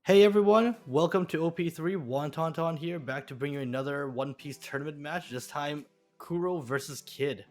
Hey everyone, welcome to OP-03, Wontonton here, back to bring you another One Piece tournament match, this time Kuro versus Kid.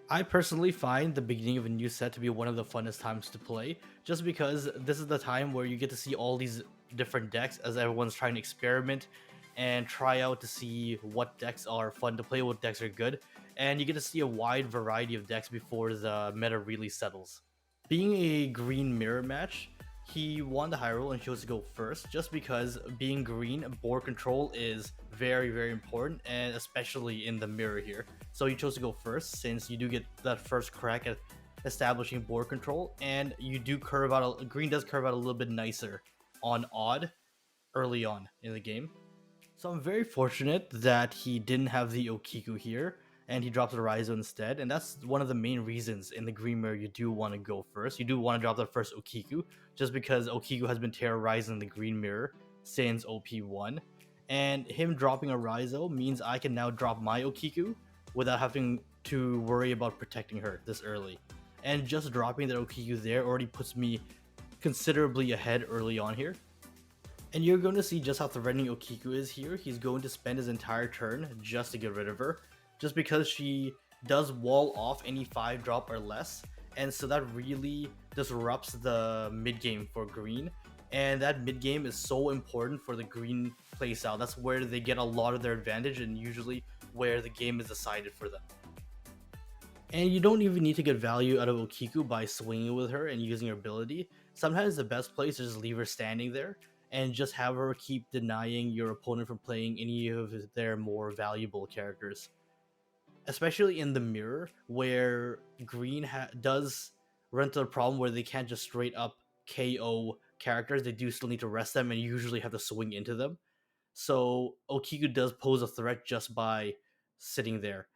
I personally find the beginning of a new set to be one of the funnest times to play, just because this is the time where you get to see all these different decks as everyone's trying to experiment and try out to see what decks are fun to play, what decks are good, and you get to see a wide variety of decks before the meta really settles. Being a green mirror match, he won the high roll and chose to go first just because being green, board control is very important, and especially in the mirror here. So he chose to go first since you do get that first crack at establishing board control, and you do curve out, green does curve out a little bit nicer on odd early on in the game. So I'm very fortunate that he didn't have the Okiku here, and he dropped the Raizo instead, and that's one of the main reasons in the green mirror you do want to go first. You do want to drop the first Okiku, just because Okiku has been terrorizing the green mirror since OP1, and him dropping a Raizo means I can now drop my Okiku without having to worry about protecting her this early. And just dropping that Okiku there already puts me considerably ahead early on here. And you're going to see just how threatening Okiku is here. He's going to spend his entire turn just to get rid of her, just because she does wall off any 5-drop or less, and so that really disrupts the mid game for green. And that mid game is so important for the green playstyle. That's where they get a lot of their advantage, and usually where the game is decided for them. And you don't even need to get value out of Okiku by swinging with her and using her ability. Sometimes the best place is just leave her standing there and just have her keep denying your opponent from playing any of their more valuable characters. Especially in the mirror, where green does run into the problem where they can't just straight up KO characters. They do still need to rest them and usually have to swing into them. So Okiku does pose a threat just by sitting there.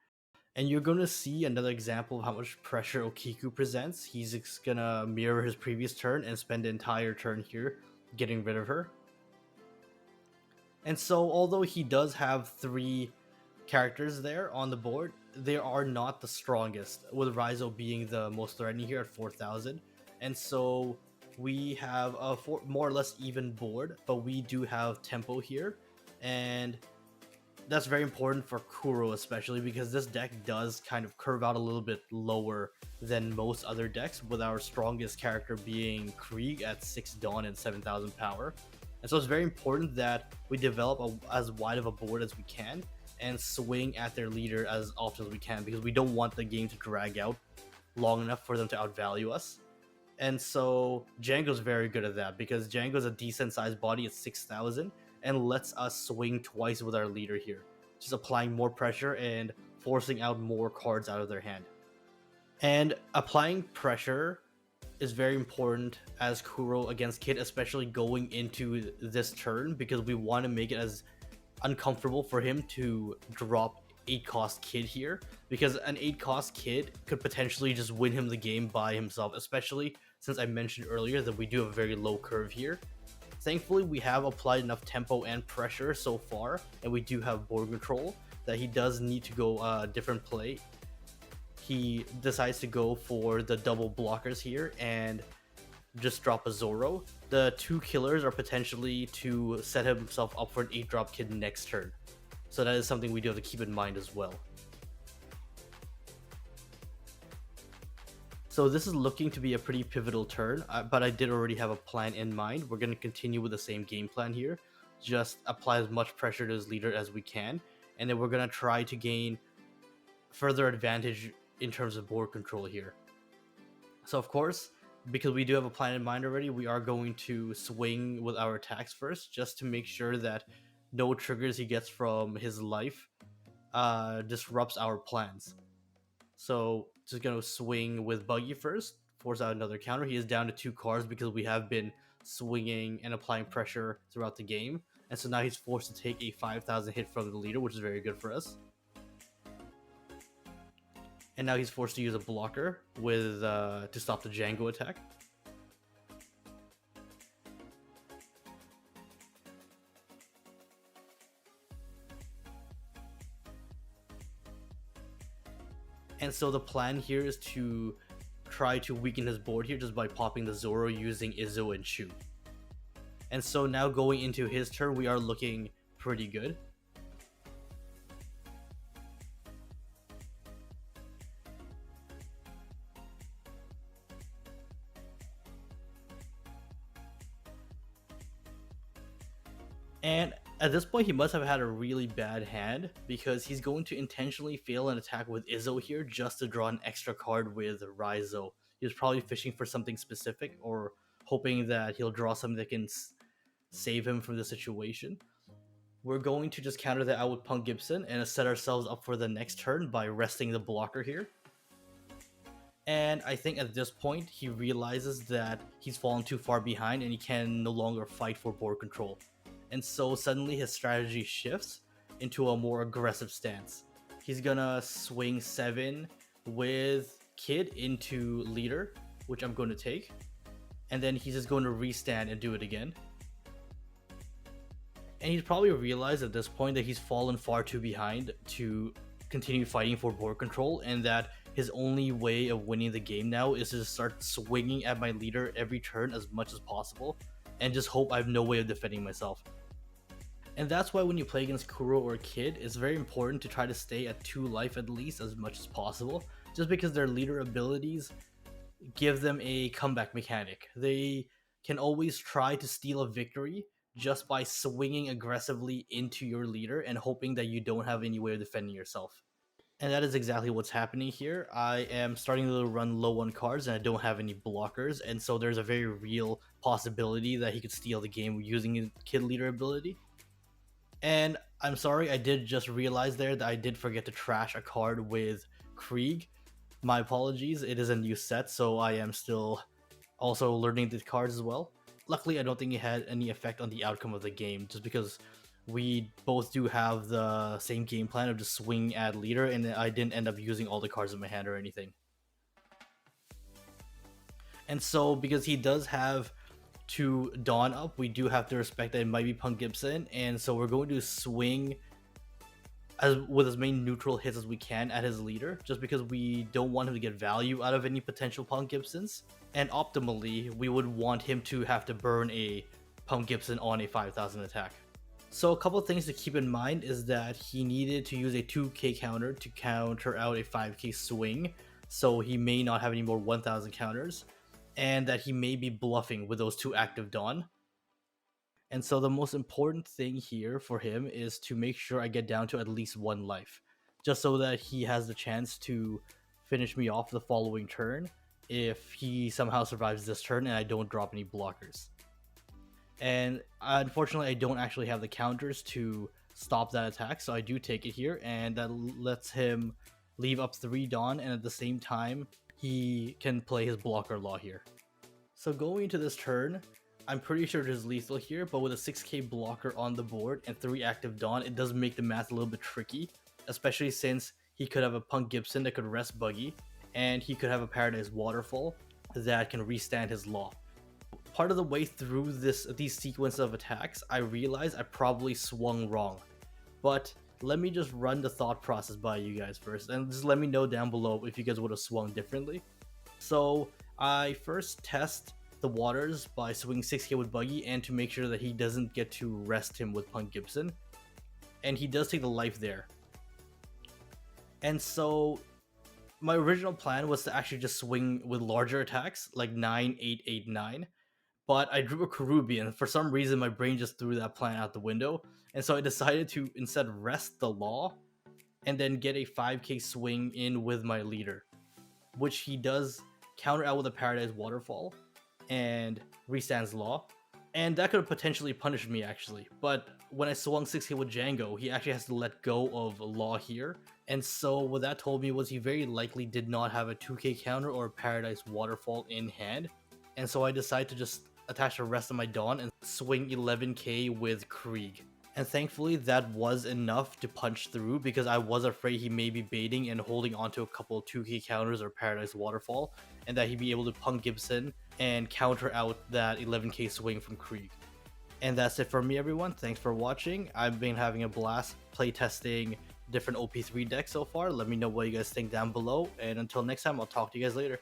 And you're going to see another example of how much pressure Okiku presents. He's going to mirror his previous turn and spend the entire turn here getting rid of her. And so, although he does have 3 characters there on the board, they are not the strongest, with Raizo being the most threatening here at 4,000. And so, we have a more or less even board, but we do have tempo here. And that's very important for Kuro, especially because this deck does kind of curve out a little bit lower than most other decks, with our strongest character being Krieg at 6 Dawn and 7,000 power. And so it's very important that we develop as wide of a board as we can and swing at their leader as often as we can, because we don't want the game to drag out long enough for them to outvalue us. And so Django's very good at that, because Django's a decent sized body at 6,000 and lets us swing twice with our leader here, just applying more pressure and forcing out more cards out of their hand. And applying pressure is very important as Kuro against Kid, especially going into this turn, because we want to make it as uncomfortable for him to drop 8-cost Kid here, because an 8-cost Kid could potentially just win him the game by himself, especially since I mentioned earlier that we do have a very low curve here. Thankfully, we have applied enough tempo and pressure so far, and we do have board control, that he does need to go a different play. He decides to go for the double blockers here and just drop a Zoro. The 2 killers are potentially to set himself up for an 8-drop Kid next turn. So that is something we do have to keep in mind as well. So this is looking to be a pretty pivotal turn, but I did already have a plan in mind. We're going to continue with the same game plan here. Just apply as much pressure to his leader as we can, and then we're going to try to gain further advantage in terms of board control here. So of course, because we do have a plan in mind already, we are going to swing with our attacks first, just to make sure that no triggers he gets from his life disrupts our plans. So just gonna swing with Buggy first, force out another counter. He is down to 2 cards because we have been swinging and applying pressure throughout the game, and so now he's forced to take a 5,000 hit from the leader, which is very good for us. And now he's forced to use a blocker with to stop the Django attack. And so the plan here is to try to weaken his board here just by popping the Zoro using Izzo and Shu. And so now going into his turn, we are looking pretty good. And at this point, he must have had a really bad hand because he's going to intentionally fail an attack with Izzo here just to draw an extra card with Raizo. He was probably fishing for something specific or hoping that he'll draw something that can save him from the situation. We're going to just counter that out with Punk Gibson and set ourselves up for the next turn by resting the blocker here. And I think at this point, he realizes that he's fallen too far behind and he can no longer fight for board control. And so suddenly his strategy shifts into a more aggressive stance. He's gonna swing 7 with Kid into leader, which I'm going to take. And then he's just going to restand and do it again. And he's probably realized at this point that he's fallen far too behind to continue fighting for board control, and that his only way of winning the game now is to start swinging at my leader every turn as much as possible, and just hope I have no way of defending myself. And that's why when you play against Kuro or Kid, it's very important to try to stay at 2 life at least as much as possible, just because their leader abilities give them a comeback mechanic. They can always try to steal a victory just by swinging aggressively into your leader and hoping that you don't have any way of defending yourself. And that is exactly what's happening here. I am starting to run low on cards and I don't have any blockers, and so there's a very real possibility that he could steal the game using his Kid leader ability. And I'm sorry, I did just realize there that I did forget to trash a card with Krieg. My apologies, it is a new set, so I am still also learning the cards as well. Luckily, I don't think it had any effect on the outcome of the game, just because we both do have the same game plan of just swinging at leader, and I didn't end up using all the cards in my hand or anything. And so, because he does have 2 Dawn up, we do have to respect that it might be Punk Gibson, and so we're going to swing with as many neutral hits as we can at his leader, just because we don't want him to get value out of any potential Punk Gibsons. And optimally, we would want him to have to burn a Punk Gibson on a 5,000 attack. So a couple of things to keep in mind is that he needed to use a 2k counter to counter out a 5k swing, so he may not have any more 1,000 counters, and that he may be bluffing with those 2 active Dawn. And so the most important thing here for him is to make sure I get down to at least 1 life, just so that he has the chance to finish me off the following turn if he somehow survives this turn and I don't drop any blockers. And unfortunately, I don't actually have the counters to stop that attack, so I do take it here, and that lets him leave up 3 Dawn, and at the same time, he can play his blocker law here. So going into this turn, I'm pretty sure there's lethal here, but with a 6k blocker on the board and 3 active Dawn, it does make the math a little bit tricky, especially since he could have a Punk Gibson that could rest Buggy, and he could have a Paradise Waterfall that can restand his law. Part of the way through these sequence of attacks, I realized I probably swung wrong, but let me just run the thought process by you guys first, and just let me know down below if you guys would have swung differently. So I first test the waters by swinging 6k with Buggy, and to make sure that he doesn't get to rest him with Punk Gibson, and he does take the life there. And so my original plan was to actually just swing with larger attacks like 9, 8, 8, 9, but I drew a Karubian. For some reason, my brain just threw that plan out the window, and so I decided to instead rest the law and then get a 5k swing in with my leader, which he does counter out with a Paradise Waterfall and restands law, and that could have potentially punished me actually, but when I swung 6k with Django, he actually has to let go of law here, and so what that told me was he very likely did not have a 2k counter or a Paradise Waterfall in hand, and so I decided to just attach the rest of my Dawn and swing 11k with Krieg. And thankfully that was enough to punch through, because I was afraid he may be baiting and holding onto a couple of 2k counters or Paradise Waterfall, and that he'd be able to Punk Gibson and counter out that 11k swing from Krieg. And that's it for me, everyone. Thanks for watching. I've been having a blast playtesting different OP-03 decks so far. Let me know what you guys think down below, and until next time, I'll talk to you guys later.